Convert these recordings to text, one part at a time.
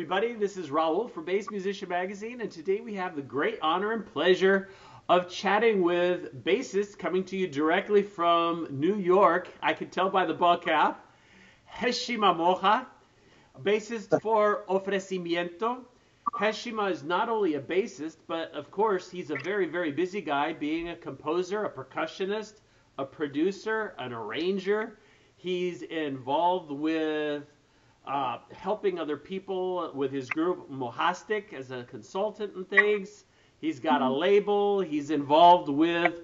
everybody. This is Raul from Bass Musician Magazine, and today we have the great honor and pleasure of chatting with Bassist coming to you directly from New York. I can tell by the ball cap. Heshima Moja, bassist for Ofrecimiento. Heshima is not only a bassist, but of course he's a very, very busy guy, being a composer, a percussionist, a producer, an arranger. He's involved with helping other people with his group Mohastic as a consultant and things. He's got a label. He's involved with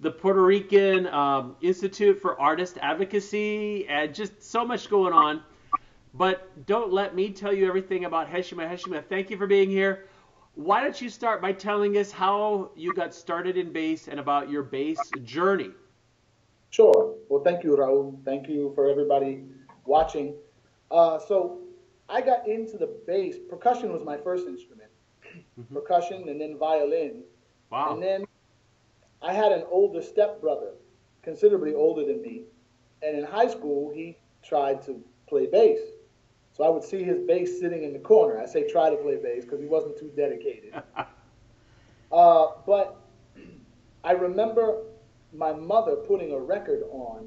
the Puerto Rican Institute for Artist Advocacy, and just so much going on. But don't let me tell you everything about Heshima. Heshima, thank you for being here. Why don't you start by telling us how you got started in bass and about your bass journey? Sure. Well, thank you, Raul. Thank you for everybody watching. So I got into the bass. Percussion was my first instrument. Percussion and then violin. Wow. And then I had an older stepbrother, considerably older than me. And in high school, he tried to play bass. So I would see his bass sitting in the corner. I say try to play bass because he wasn't too dedicated. But I remember my mother putting a record on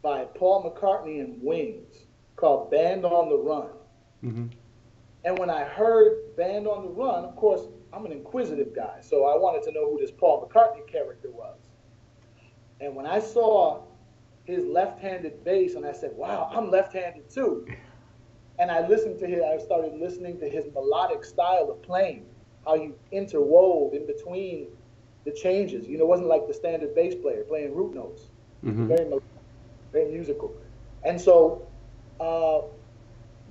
by Paul McCartney and Wings called Band on the Run. Mm-hmm. And when I heard Band on the Run, of course, I'm an inquisitive guy, so I wanted to know who this Paul McCartney character was. And when I saw his left-handed bass, and I said, wow, I'm left-handed too. And I started listening to his melodic style of playing, how he interwove in between the changes. You know, it wasn't like the standard bass player playing root notes. Mm-hmm. Very musical. And so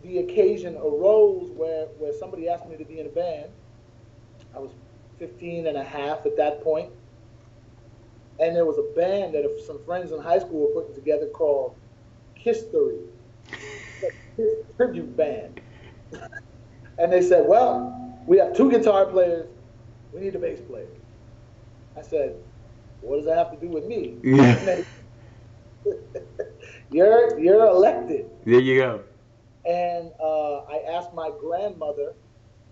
the occasion arose where somebody asked me to be in a band. I was 15 and a half at that point. And there was a band that some friends in high school were putting together called History, a tribute band. And they said, well, we have 2 guitar players. We need a bass player. I said, what does that have to do with me? Yeah. You're elected. There you go. And I asked my grandmother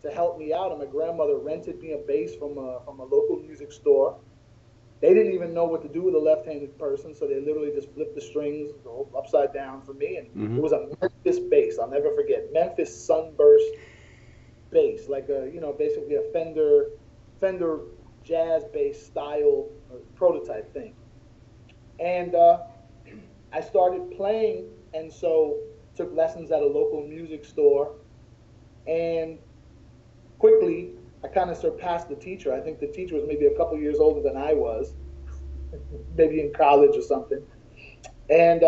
to help me out, and my grandmother rented me a bass from a local music store. They didn't even know what to do with a left-handed person, so they literally just flipped the strings upside down for me, and It was a Memphis bass. I'll never forget. Memphis Sunburst bass, like basically a Fender jazz bass style prototype thing. And I started playing, and so took lessons at a local music store, and quickly I kind of surpassed the teacher. I think the teacher was maybe a couple years older than I was, maybe in college or something. And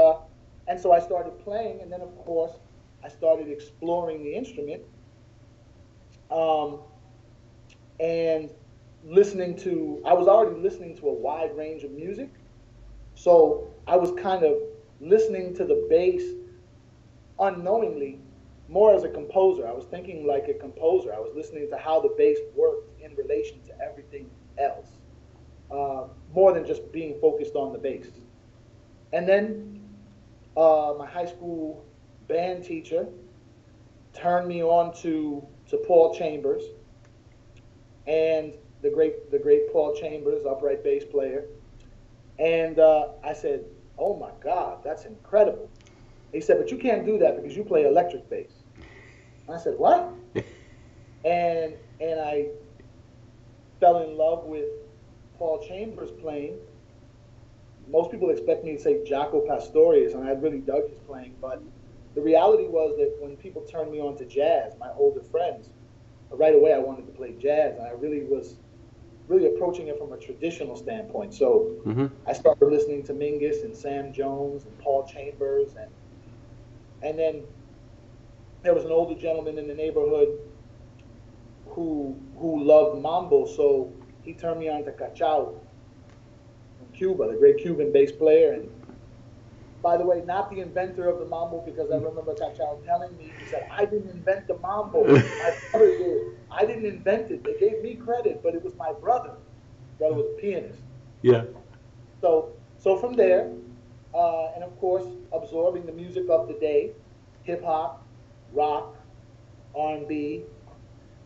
so I started playing, and then of course I started exploring the instrument, and I was already listening to a wide range of music, so I was kind of listening to the bass unknowingly, more as a composer. I was thinking like a composer. I was listening to how the bass worked in relation to everything else, more than just being focused on the bass. And then my high school band teacher turned me on to Paul Chambers, and the great Paul Chambers, upright bass player. And I said, oh my God, that's incredible. He said, but you can't do that because you play electric bass. And I said, what? and I fell in love with Paul Chambers playing. Most people expect me to say Jaco Pastorius, and I really dug his playing, but the reality was that when people turned me on to jazz, my older friends, right away I wanted to play jazz, and I really was approaching it from a traditional standpoint. So I started listening to Mingus and Sam Jones and Paul Chambers, and then there was an older gentleman in the neighborhood who loved mambo, so he turned me on to Cachao from Cuba, the great Cuban bass player. And by the way, not the inventor of the mambo, because I remember Cachao telling me, he said, I didn't invent the mambo, my brother did. I didn't invent it. They gave me credit, but it was my brother. My brother was a pianist. Yeah. So from there, and of course, absorbing the music of the day, hip hop, rock, R&B,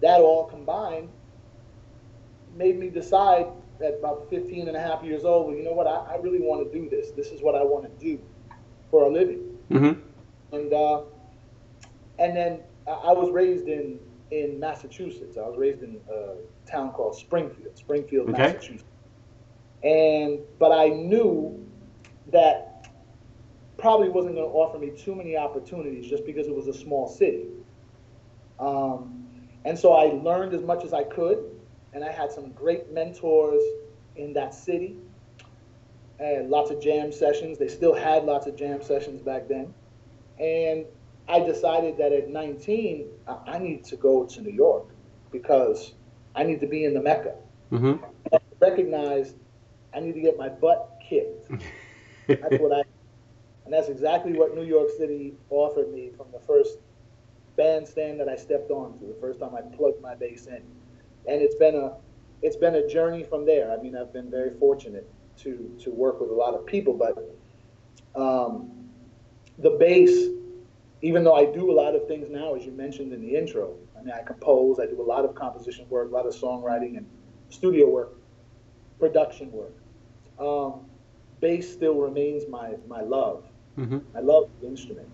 that all combined made me decide at about 15 and a half years old, well, you know what, I really want to do this. This is what I want to do for a living. Mm-hmm. And and then I was raised in Massachusetts. I was raised in a town called Springfield, Okay. Massachusetts. But I knew that probably wasn't going to offer me too many opportunities just because it was a small city. And so I learned as much as I could, and I had some great mentors in that city. And lots of jam sessions. They still had lots of jam sessions back then. And I decided that at 19, I need to go to New York because I need to be in the Mecca. Mm-hmm. I recognized I need to get my butt kicked. That's what and that's exactly what New York City offered me from the first bandstand that I stepped onto, the first time I plugged my bass in. And it's been a journey from there. I mean, I've been very fortunate to work with a lot of people, but the bass, even though I do a lot of things now, as you mentioned in the intro, I mean, I compose, I do a lot of composition work, a lot of songwriting and studio work, production work. Bass still remains my love. Mm-hmm. I love the instrument.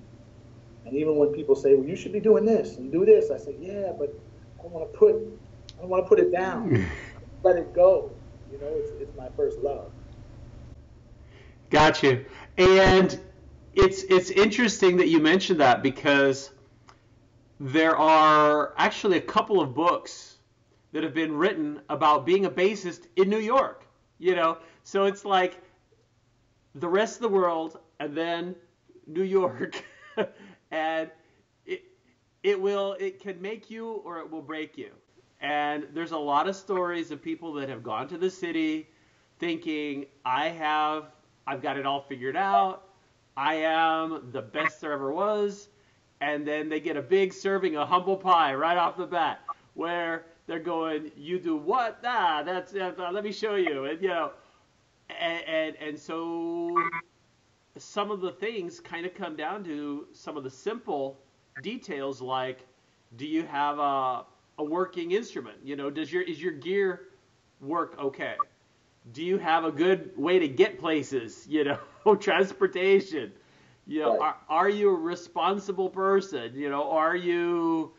And even when people say, well, you should be doing this and do this, I say, yeah, but I don't want to put it down. Let it go. You know, it's my first love. Gotcha. And it's interesting that you mentioned that because there are actually a couple of books that have been written about being a bassist in New York. So it's like the rest of the world and then New York, and it can make you or it will break you. And there's a lot of stories of people that have gone to the city thinking I've got it all figured out. I am the best there ever was. And then they get a big serving of humble pie right off the bat, where they're going, "You do what? Let me show you." And so some of the things kind of come down to some of the simple details, like, do you have a working instrument? Is your gear work okay? Do you have a good way to get places? Transportation. Right. Are you a responsible person? Are you,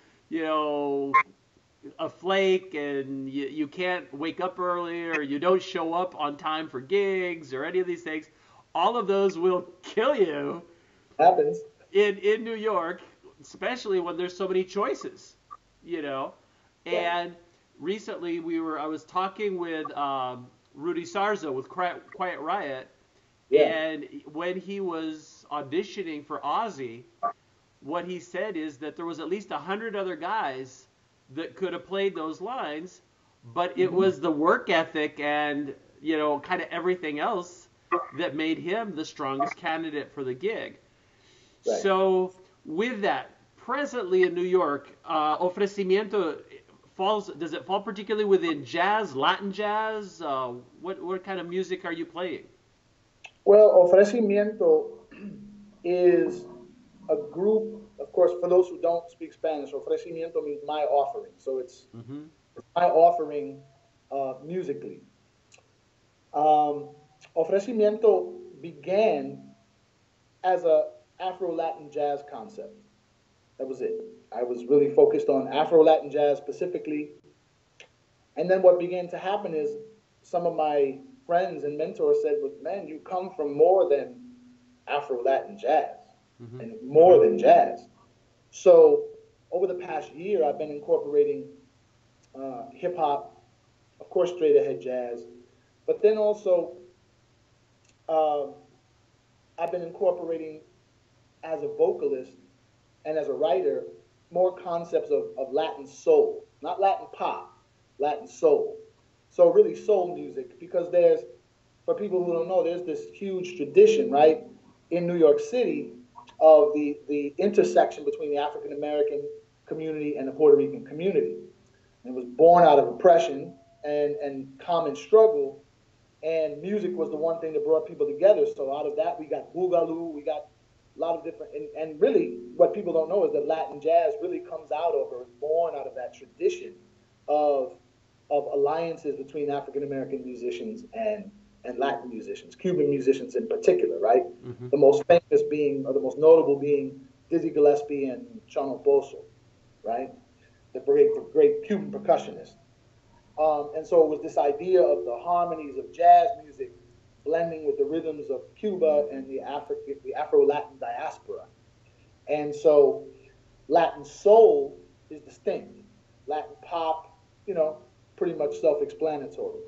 a flake and you can't wake up early or you don't show up on time for gigs or any of these things? All of those will kill you Happens. in New York, especially when there's so many choices, Right. And recently I was talking with Rudy Sarzo with Quiet Riot, Yeah. and when he was auditioning for Ozzy, what he said is that there was at least 100 other guys that could have played those lines, but it was the work ethic and kind of everything else that made him the strongest candidate for the gig. Right. So with that, presently in New York, Ofrecimiento does it fall particularly within jazz, Latin jazz? What kind of music are you playing? Well, ofrecimiento is a group, of course, for those who don't speak Spanish, ofrecimiento means my offering. So it's Mm-hmm. my offering musically. Ofrecimiento began as a Afro-Latin jazz concept. That was it. I was really focused on Afro-Latin jazz specifically. And then what began to happen is some of my friends and mentors said, well, man, you come from more than Afro-Latin jazz and more than jazz. So over the past year, I've been incorporating hip-hop, of course, straight ahead jazz, but then also I've been incorporating as a vocalist and as a writer more concepts of Latin soul, not Latin pop, Latin soul. So really soul music, because for people who don't know, there's this huge tradition, right, in New York City of the intersection between the African American community and the Puerto Rican community. And it was born out of oppression and common struggle, and music was the one thing that brought people together. So out of that, we got boogaloo, we got lot of different, and really what people don't know is that Latin jazz really comes out of, or is born out of, that tradition of alliances between African American musicians and Latin musicians, Cuban musicians in particular, right? Mm-hmm. The most famous being, or the most notable being, Dizzy Gillespie and Chano Pozo, right? The great Cuban percussionist. And so it was this idea of the harmonies of jazz music blending with the rhythms of Cuba and the Afro-Latin diaspora. And so Latin soul is distinct. Latin pop, pretty much self-explanatory.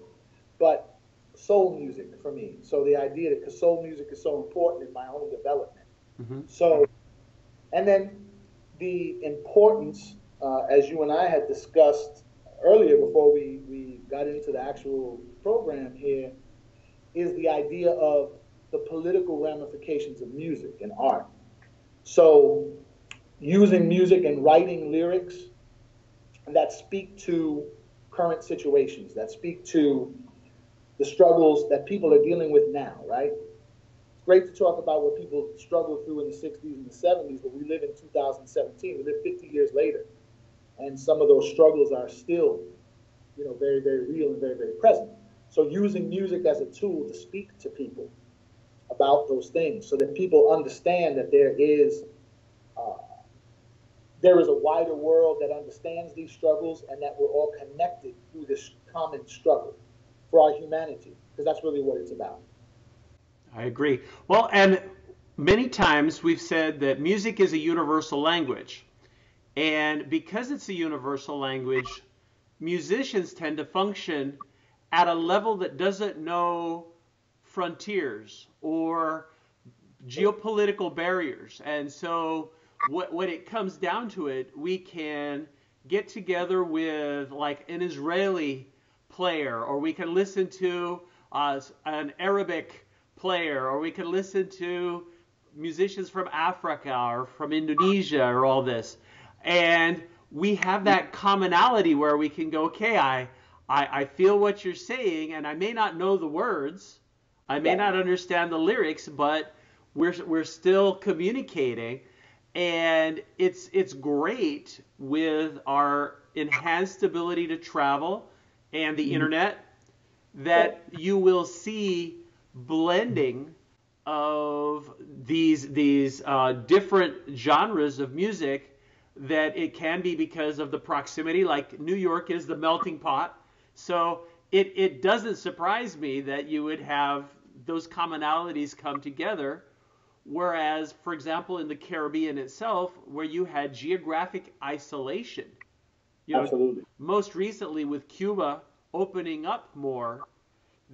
But soul music for me. So the idea that, because soul music is so important in my own development. Mm-hmm. So, and then the importance, as you and I had discussed earlier before we got into the actual program here, is the idea of the political ramifications of music and art. So using music and writing lyrics that speak to current situations, that speak to the struggles that people are dealing with now, right? It's great to talk about what people struggled through in the 60s and the 70s, but we live in 2017. We live 50 years later. And some of those struggles are still, very, very real and very, very present. So using music as a tool to speak to people about those things, so that people understand that there is a wider world that understands these struggles, and that we're all connected through this common struggle for our humanity, because that's really what it's about. I agree. Well, and many times we've said that music is a universal language. And because it's a universal language, musicians tend to function at a level that doesn't know frontiers or geopolitical barriers. And so when it comes down to it, we can get together with like an Israeli player, or we can listen to an Arabic player, or we can listen to musicians from Africa or from Indonesia or all this. And we have that commonality where we can go, okay, I feel what you're saying, and I may not know the words, I may not understand the lyrics, but we're still communicating. And it's great with our enhanced ability to travel and the internet that you will see blending of these different genres of music, that it can be because of the proximity. Like New York is the melting pot, so it doesn't surprise me that you would have those commonalities come together. Whereas, for example, in the Caribbean itself, where you had geographic isolation, Absolutely. most recently with Cuba opening up more,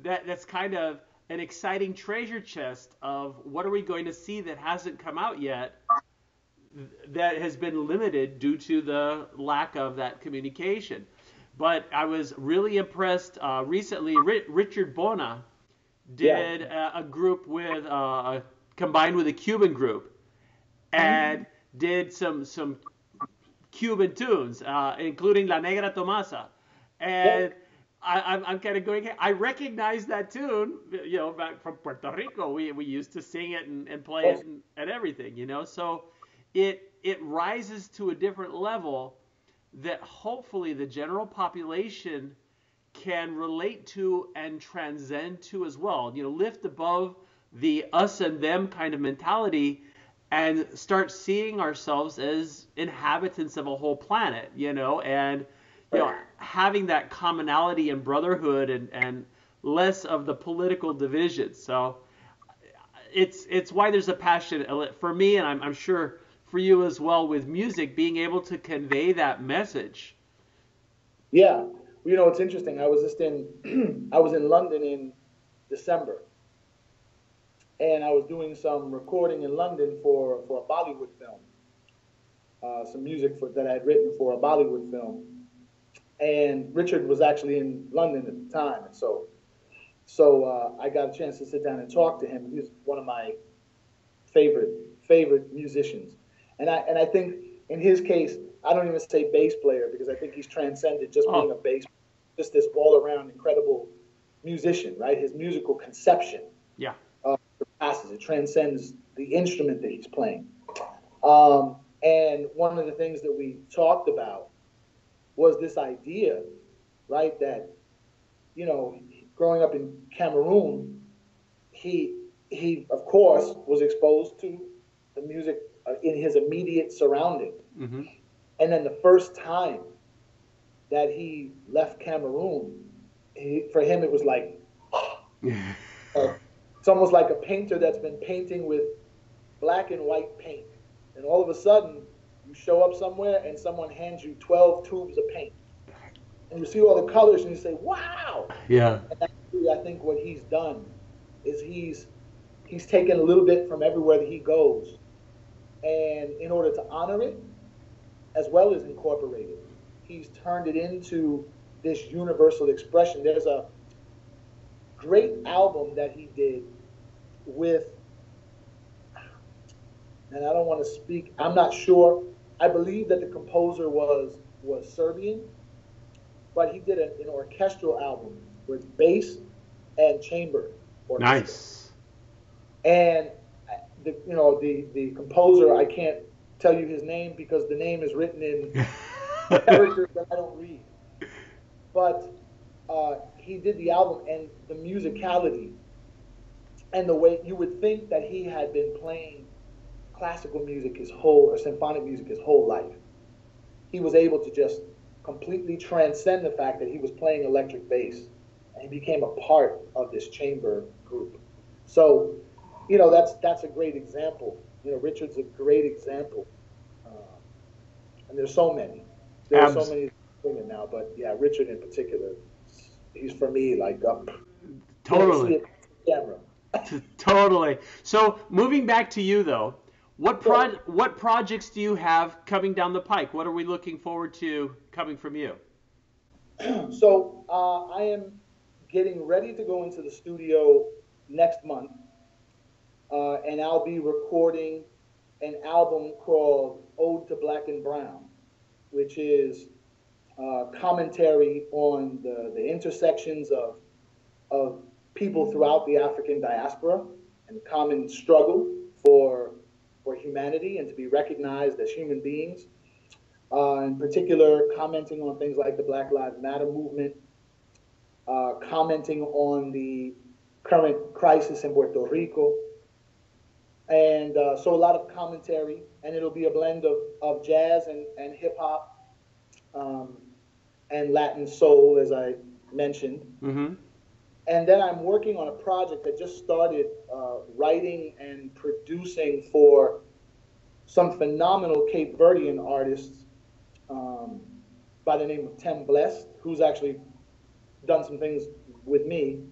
that's kind of an exciting treasure chest of what are we going to see that hasn't come out yet, that has been limited due to the lack of that communication. But I was really impressed recently. Richard Bona did a group with combined with a Cuban group, and did some Cuban tunes, including La Negra Tomasa. And I'm kind of going, I recognize that tune, back from Puerto Rico. We used to sing it and play it and everything, So it rises to a different level that hopefully the general population can relate to and transcend to as well. Lift above the us and them kind of mentality and start seeing ourselves as inhabitants of a whole planet, and having that commonality and brotherhood and less of the political division. So it's why there's a passion for me, and I'm sure for you as well, with music, being able to convey that message. Yeah. It's interesting. I was in London in December, and I was doing some recording in London for a Bollywood film, some music that I had written for a Bollywood film. And Richard was actually in London at the time, and so I got a chance to sit down and talk to him. He's one of my favorite musicians, and I think in his case, I don't even say bass player, because I think he's transcended just being a bass, just this all around incredible musician, right? His musical conception, surpasses, it transcends the instrument that he's playing. And one of the things that we talked about was this idea, right, that, you know, growing up in Cameroon, he of course was exposed to the music in his immediate surroundings. Mm-hmm. And then the first time that he left Cameroon, for him it was like, it's almost like a painter that's been painting with black and white paint. And all of a sudden, you show up somewhere and someone hands you 12 tubes of paint. And you see all the colors and you say, wow! Yeah. And that's really, I think, what he's done is he's taken a little bit from everywhere that he goes. And in order to honor it, as well as incorporate it, he's turned it into this universal expression. There's a great album that he did with, and I don't want to speak, I'm not sure. I believe that the composer was Serbian, but he did an orchestral album with bass and chamber orchestra. Nice. And the composer, I can't tell you his name because the name is written in characters that I don't read. But he did the album, and the musicality and the way you would think that he had been playing classical music or symphonic music his whole life. He was able to just completely transcend the fact that he was playing electric bass, and he became a part of this chamber group. So, that's a great example. Richard's a great example, and there's so many. There's so many singing now, but yeah, Richard in particular, he's for me like totally. Camera. Totally. So moving back to you though, what projects do you have coming down the pike? What are we looking forward to coming from you? So I am getting ready to go into the studio next month, and I'll be recording an album called Ode to Black and Brown, which is commentary on the intersections of people throughout the African diaspora and the common struggle for humanity and to be recognized as human beings. In particular, commenting on things like the Black Lives Matter movement, commenting on the current crisis in Puerto Rico. And so a lot of commentary, and it'll be a blend of jazz and hip-hop and Latin soul, as I mentioned. Mm-hmm. And then I'm working on a project that just started writing and producing for some phenomenal Cape Verdean artists by the name of Tem Blessed, who's actually done some things with me.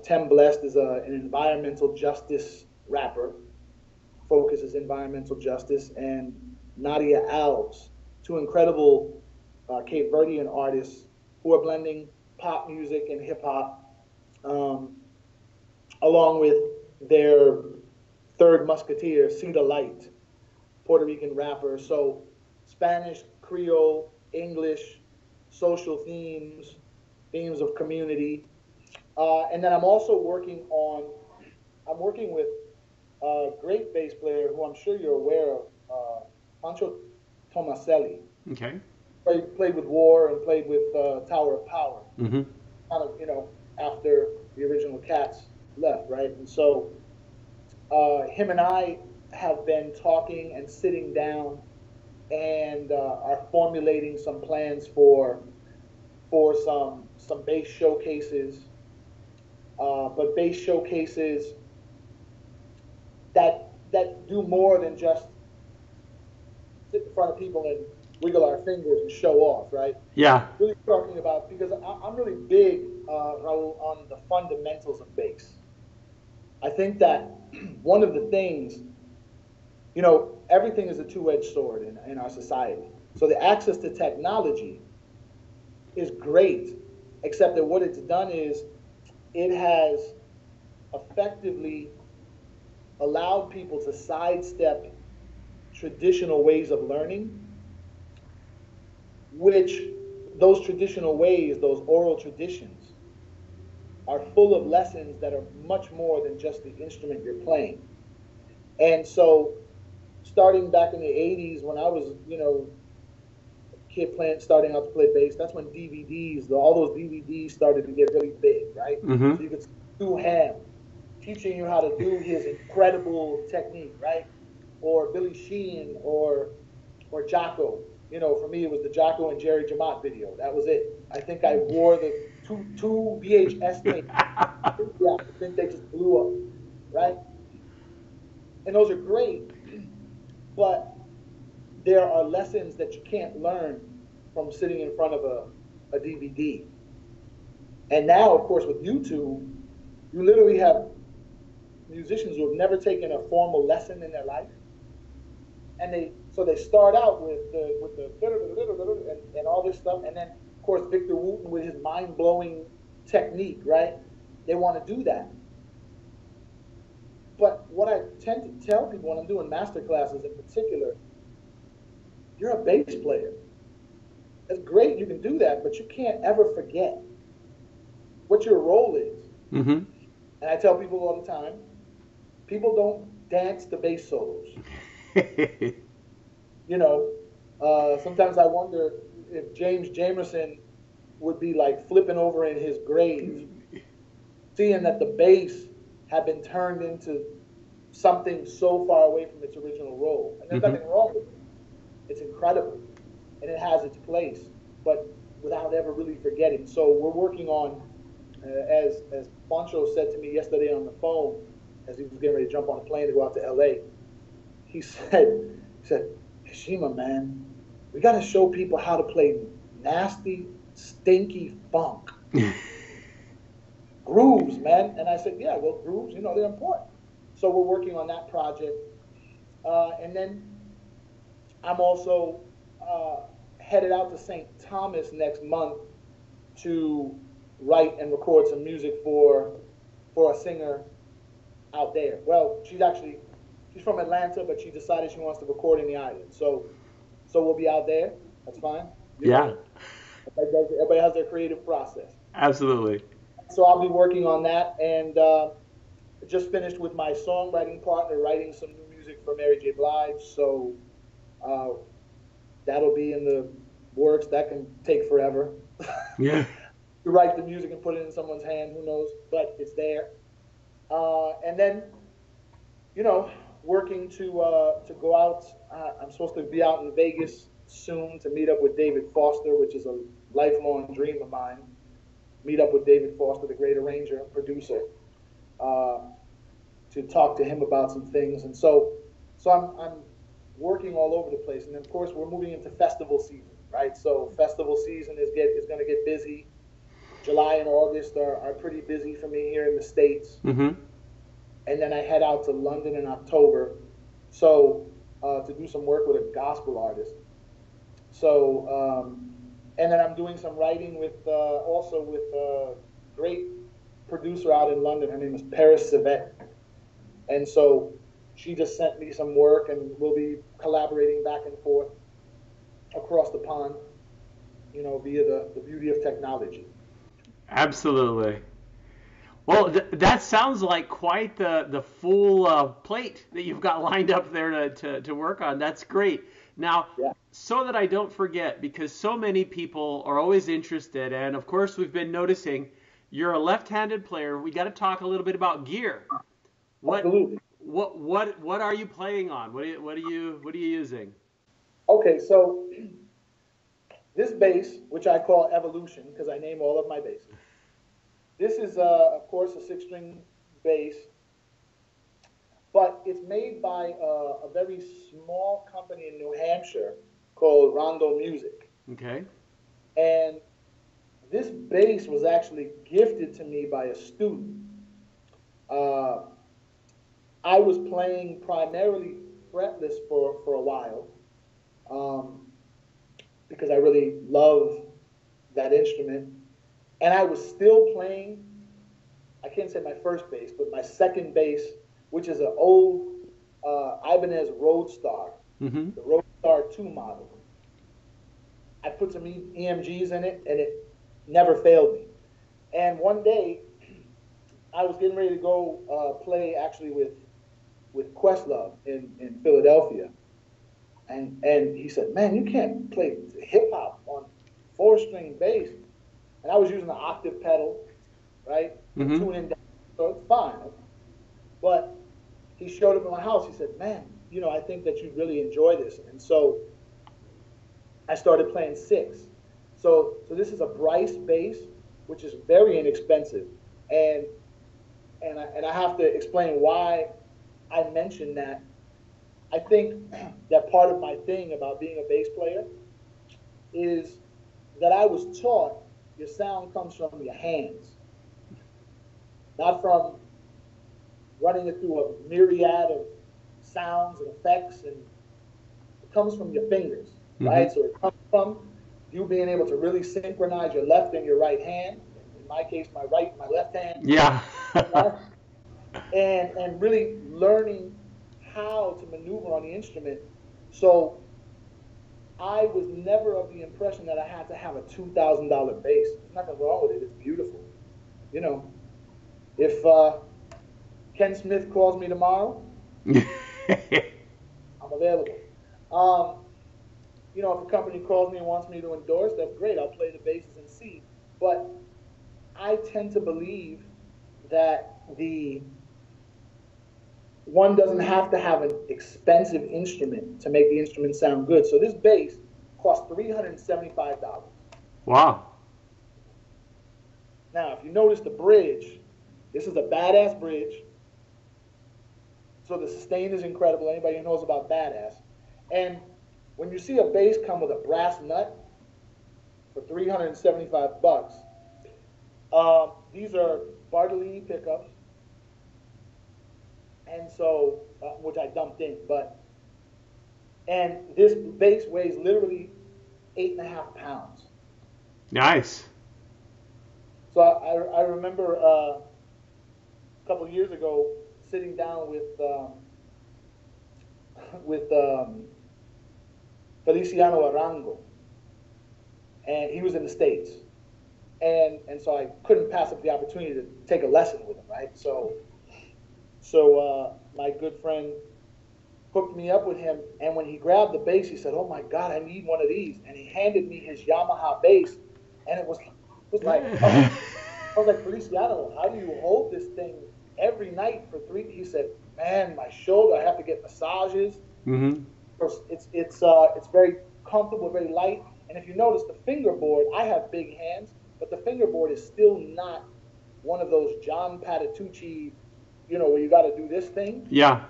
Tem Blessed is an environmental justice rapper, focuses environmental justice, and Nadia Alves, two incredible Cape Verdean artists who are blending pop music and hip-hop, along with their third musketeer, Cedar Light, Puerto Rican rapper. So Spanish, Creole, English, social themes of community. And then I'm also working with a great bass player who I'm sure you're aware of, Pancho Tomaselli. Okay. Played with War and played with Tower of Power. Mm-hmm. Kind of, after the original Cats left, right? And so him and I have been talking and sitting down and are formulating some plans for some bass showcases, but bass showcases that do more than just sit in front of people and wiggle our fingers and show off, right? Yeah. Really talking about, because I'm really big, Raul, on the fundamentals of bass. I think that one of the things, everything is a two-edged sword in our society. So the access to technology is great, except that what it's done is it has effectively allowed people to sidestep traditional ways of learning, which those traditional ways, those oral traditions, are full of lessons that are much more than just the instrument you're playing. And so, starting back in the 80s when I was, a kid starting out to play bass, that's when DVDs, all those DVDs started to get really big, right? Mm-hmm. So you could see Stu Ham teaching you how to do his incredible technique, right? Or Billy Sheehan or Jocko. For me, it was the Jocko and Jerry Jamot video. That was it. I think I wore the two VHS tapes. Yeah, I think they just blew up, right? And those are great, but there are lessons that you can't learn from sitting in front of a DVD. And now, of course, with YouTube, you literally have musicians who have never taken a formal lesson in their life, and they start out with the and all this stuff, and then of course Victor Wooten with his mind-blowing technique, right? They want to do that. But what I tend to tell people when I'm doing master classes in particular, you're a bass player. It's great you can do that, but you can't ever forget what your role is. Mm-hmm. And I tell people all the time, people don't dance to bass solos. Sometimes I wonder if James Jamerson would be like flipping over in his grave, seeing that the bass had been turned into something so far away from its original role. And there's nothing wrong with it. It's incredible, and it has its place, but without ever really forgetting. So we're working on, as Pancho said to me yesterday on the phone, as he was getting ready to jump on a plane to go out to LA, he said, Heshima, man, we got to show people how to play nasty, stinky funk. Grooves, man. And I said, yeah, well, grooves, they're important. So we're working on that project. And then I'm also headed out to St. Thomas next month to write and record some music for a singer out there. Well, she's from Atlanta, but she decided she wants to record in the island. So we'll be out there. That's fine. Yeah. Everybody has their creative process. Absolutely. So I'll be working on that, and just finished with my songwriting partner writing some new music for Mary J. Blige. So that'll be in the works. That can take forever. Yeah. To write the music and put it in someone's hand, who knows? But it's there. And then, working to go out. I'm supposed to be out in Vegas soon to meet up with David Foster, which is a lifelong dream of mine. Meet up with David Foster, the great arranger and producer, to talk to him about some things. And so I'm working all over the place. And then, of course, we're moving into festival season, right? So festival season is going to get busy. July and August are pretty busy for me here in the States. Mm-hmm. And then I head out to London in October, so to do some work with a gospel artist. So, and then I'm doing some writing with a great producer out in London. Her name is Paris Civet. And so she just sent me some work, and we'll be collaborating back and forth across the pond, via the beauty of technology. Absolutely. Well, that sounds like quite the full plate that you've got lined up there to work on. That's great. Now, Yeah. So that I don't forget, because so many people are always interested, and of course we've been noticing you're a left-handed player. We got to talk a little bit about gear. Absolutely. What are you playing on? What are you using? Okay, so this bass, which I call Evolution, because I name all of my basses. This is, of course, a 6-string bass, but it's made by a very small company in New Hampshire called Rondo Music. Okay. And this bass was actually gifted to me by a student. I was playing primarily fretless for a while, because I really love that instrument. And I was still playing, I can't say my first bass, but my second bass, which is an old Ibanez Roadstar, Mm-hmm. the Roadstar 2 model. I put some EMGs in it, and it never failed me. And one day, I was getting ready to go play actually with Questlove in Philadelphia, and he said, "Man, you can't play hip hop on 4-string bass." And I was using the octave pedal, right, and Mm-hmm. tuning down, so it's fine. But he showed up at my house. He said, "Man, I think that you'd really enjoy this." And so I started playing 6. So this is a Bryce bass, which is very inexpensive, and I have to explain why I mentioned that. I think that part of my thing about being a bass player is that I was taught your sound comes from your hands, not from running it through a myriad of sounds and effects, and it comes from your fingers, Mm-hmm. right? So it comes from you being able to really synchronize your left and your right hand. In my case, my right and my left hand, Yeah. right? And really learning how to maneuver on the instrument. So I was never of the impression that I had to have a $2,000 bass. There's nothing wrong with it. It's beautiful. You know, if Ken Smith calls me tomorrow, I'm available. Um, if a company calls me and wants me to endorse, that's great. I'll play the basses and see. But I tend to believe that the one doesn't have to have an expensive instrument to make the instrument sound good. So this bass cost $375. Wow. Now, if you notice the bridge, this is a badass bridge. So the sustain is incredible. Anybody who knows about badass. And when you see a bass come with a brass nut for $375, these are Bartolini pickups, and so which I dumped in. And this bass weighs literally 8.5 pounds. Nice. So I remember a couple of years ago sitting down with Feliciano Arango, and he was in the States, and so I couldn't pass up the opportunity to take a lesson with him, right? So my good friend hooked me up with him, and when he grabbed the bass, he said, "Oh my God, I need one of these," and he handed me his Yamaha bass, and it was like, oh. I was like, "Feliciano, how do you hold this thing every night for 3?" He said, "Man, my shoulder, I have to get massages." Mm-hmm. It's very comfortable, very light. And if you notice the fingerboard, I have big hands, but the fingerboard is still not one of those John Patitucci, where you got to do this thing. Yeah.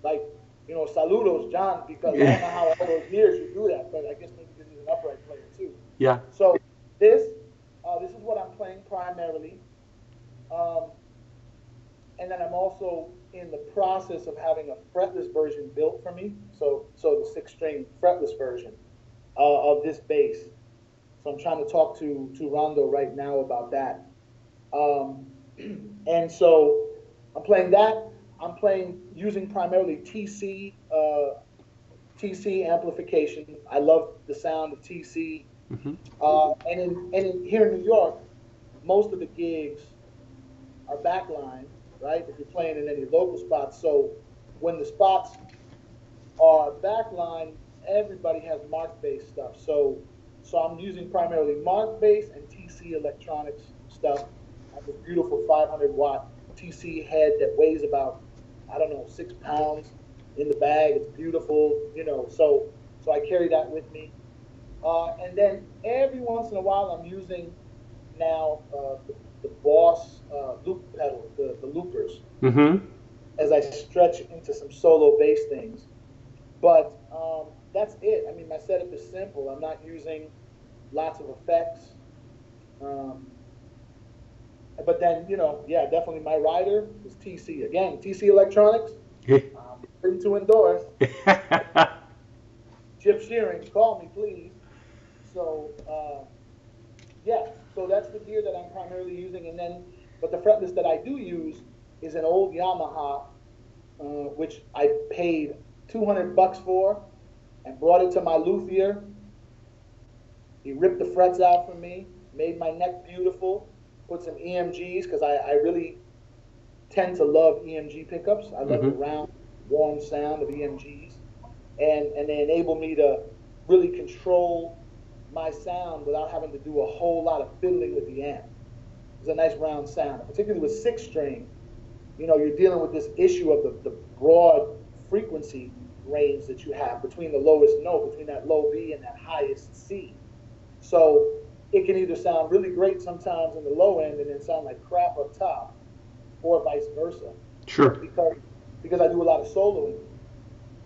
Like, saludos, John, because I don't know how all those years you do that, but I guess maybe because he's an upright player too. Yeah. So this is what I'm playing primarily. And then I'm also in the process of having a fretless version built for me. So the 6-string fretless version of this bass. So I'm trying to talk to Rondo right now about that. And so I'm playing that. I'm playing using primarily TC amplification. I love the sound of TC. Mm-hmm. And here in New York, most of the gigs are backline, right? If you're playing in any local spots. So when the spots are backline, everybody has Mark bass stuff. So I'm using primarily Mark bass and TC electronics stuff. I have this beautiful 500-watt TC head that weighs about, I don't know, 6 pounds in the bag. It's beautiful, so I carry that with me. And then every once in a while, I'm using now the Boss loop pedal, the loopers, Mm-hmm. as I stretch into some solo bass things. But that's it. I mean, my setup is simple. I'm not using lots of effects. But then, yeah, definitely my rider is TC. Again, TC Electronics, free to endorse. Chip Shearing, call me, please. So, yeah, so that's the gear that I'm primarily using. And then, but the fretless that I do use is an old Yamaha, which I paid $200 for and brought it to my luthier. He ripped the frets out for me, made my neck beautiful, put some EMGs because I really tend to love EMG pickups. I love the Mm-hmm. round, warm sound of EMGs, and they enable me to really control my sound without having to do a whole lot of fiddling with the amp. It's a nice round sound, particularly with six string. You're dealing with this issue of the broad frequency range that you have between the lowest note, between that low B and that highest C. So it can either sound really great sometimes in the low end and then sound like crap up top, or vice versa. Sure. Because I do a lot of soloing,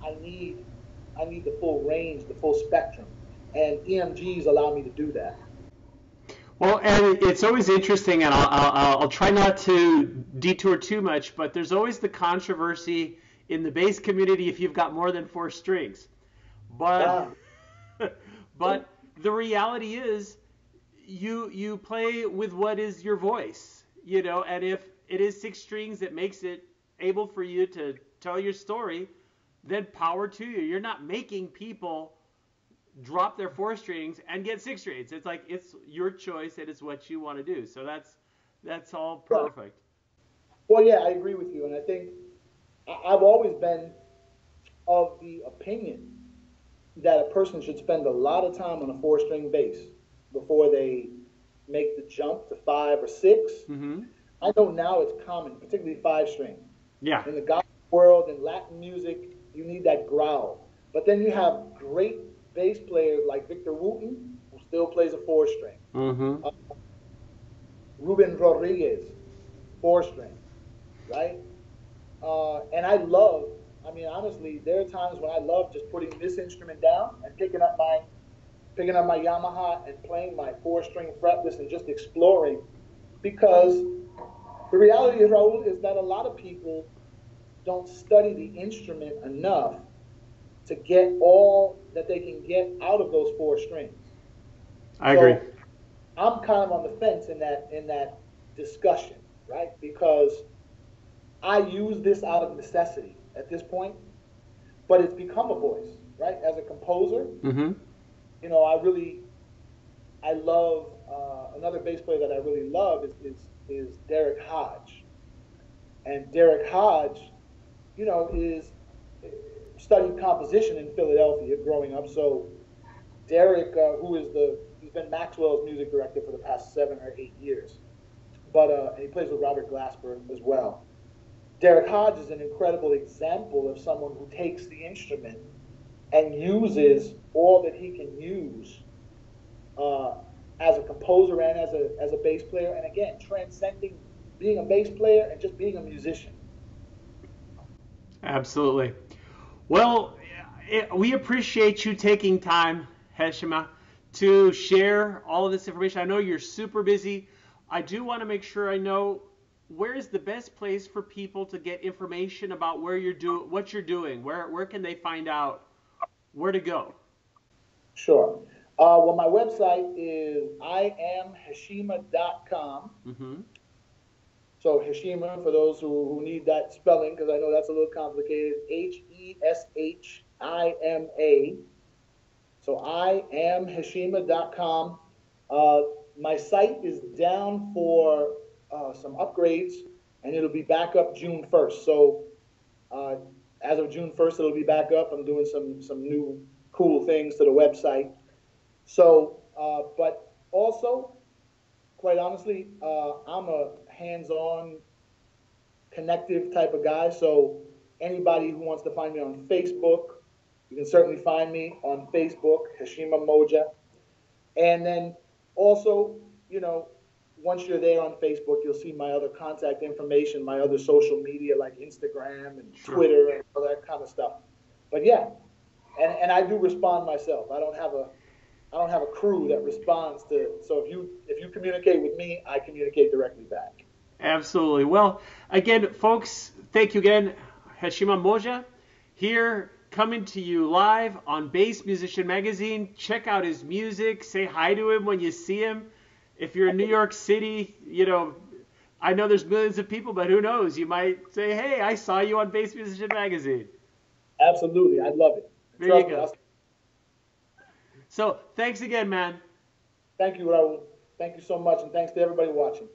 I need the full range, the full spectrum, and EMGs allow me to do that. Well, and it's always interesting, and I'll try not to detour too much, but there's always the controversy in the bass community if you've got more than four strings. But Wow. but the reality is you play with what is your voice, and if it is six strings that makes it able for you to tell your story, then power to you. You're not making people drop their four strings and get six strings. It's like it's your choice and it's what you want to do. So that's all Yeah. perfect. Well, yeah, I agree with you, and I think I've always been of the opinion that a person should spend a lot of time on a four-string bass before they make the jump to five or six. Mm-hmm. I know now it's common, particularly five-string. Yeah. In the gospel world, in Latin music, you need that growl. But then you have great bass players like Victor Wooten, who still plays a four-string. Mm-hmm. Ruben Rodriguez, four-string, right? I mean, honestly, there are times when I love just putting this instrument down and picking up my Yamaha and playing my four-string fretless and just exploring, because the reality, Raul, is that a lot of people don't study the instrument enough to get all that they can get out of those four strings. I agree. So I'm kind of on the fence in that discussion, right? Because I use this out of necessity at this point, but it's become a voice, right? As a composer, Mm-hmm. I love another bass player that I really love is Derek Hodge, and Derek Hodge, is studied composition in Philadelphia growing up. So Derek, he's been Maxwell's music director for the past 7 or 8 years, but and he plays with Robert Glasper as well. Derek Hodge is an incredible example of someone who takes the instrument and uses all that he can use uh, as a composer and as a bass player, and again, transcending being a bass player and just being a musician. Absolutely. Well, we appreciate you taking time, Heshima, to share all of this information. I know you're super busy. I do want to make sure I know where is the best place for people to get information about what you're doing. Where can they find out where to go? Sure. Well, my website is iamheshima.com. Mm-hmm. So Heshima, for those who need that spelling, because I know that's a little complicated, Heshima. So iamheshima.com. Uh, my site is down for some upgrades, and it'll be back up June 1st. So uh, as of June 1st, it'll be back up. I'm doing some new cool things to the website. So, but also, quite honestly, I'm a hands-on, connective type of guy. So anybody who wants to find me on Facebook, you can certainly find me on Facebook, Heshima Moja. And then also, once you're there on Facebook, you'll see my other contact information, my other social media like Instagram and Sure. Twitter and all that kind of stuff. But yeah, and I do respond myself. I don't have a crew that responds to. So if you communicate with me, I communicate directly back. Absolutely. Well, again, folks, thank you again. Heshima Moja here coming to you live on Bass Musician Magazine. Check out his music. Say hi to him when you see him. If you're in New York City, I know there's millions of people, but who knows? You might say, hey, I saw you on Bass Musician Magazine. Absolutely. I'd love it. There you go. So thanks again, man. Thank you, Raul. Thank you so much, and thanks to everybody watching.